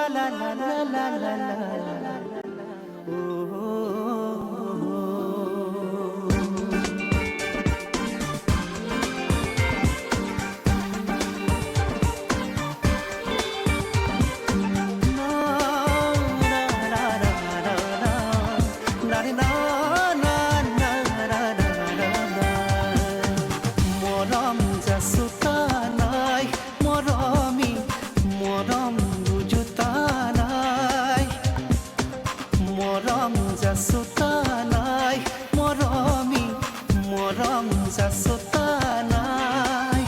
la la la la la la la. মরম যাসোতা নাই মরমি মরম যাসোতা নাই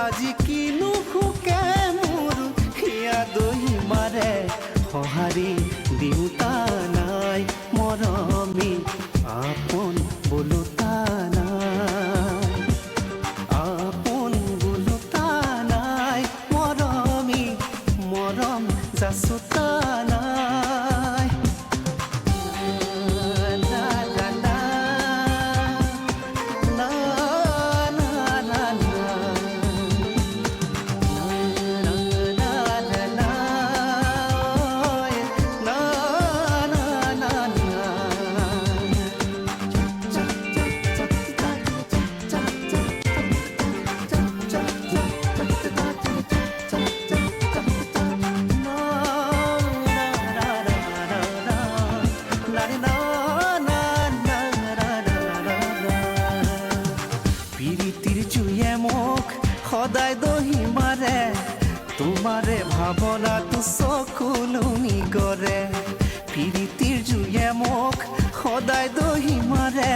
আজি কিনো হুকে মোৰ হিয়া দহি মাৰে সহাৰি দিওতা নাই মৰমি আপোন বোলোতা নাই আপোন বোলোতা নাই মৰমি মৰম যাসোতা নাই সদায় দহি মাৰে তোমাৰে ভাৱনাটো চকুলুমি কৰে প্ৰীতিৰ জুয়ে মোক সদায় দহি মাৰে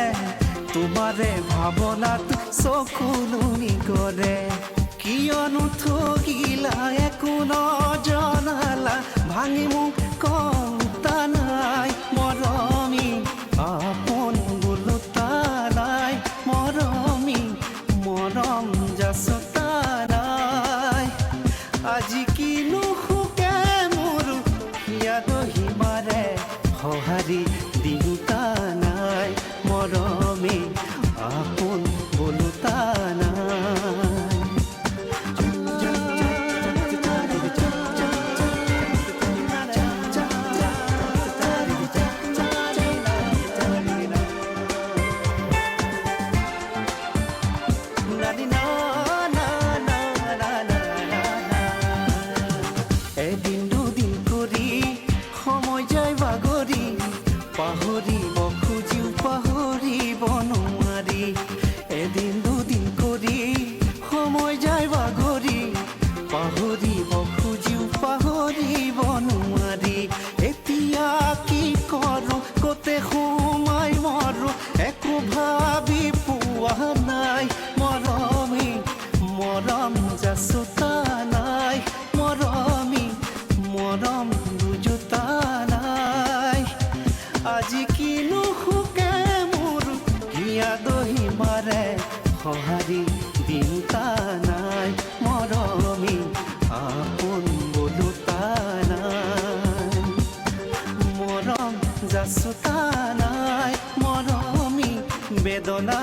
তোমাৰে ভাৱনাটো চকুলুমি কৰে কিয়নো ঠগিলা একো নজনালা ভাঙি মোক কওঁতা নাই মৰমি আপোন বোলোতা নাই মৰমি মৰম যাসোতা নাই আজি কিনো হুকে মোৰ হিয়া দহি মাৰে সহাৰি দিওতা নাই মৰমি আপোন বোলোতা নাই এদিন দুদিন কৰি সময় যায় বাগৰি পাহৰিব খুজিও পাহৰিব নোৱাৰি এদিন দুদিন কৰি সময় যায় বাগৰি পাহৰিব খুজিও পাহৰিব নোৱাৰি এতিয়া কি কৰোঁ ক'তে সোমাই মৰো একো ভাবি পোৱা নাই মৰমি মৰম যাসোতা নাই মৰমি মৰম বুজোতা নাই আজি কিনো হুকে মোৰ হিয়া দহি মাৰে সহাৰি দিওতা নাই মৰমি আপোন বোলোতা নাই মৰম যাসোতা নাই মৰমি বেদনা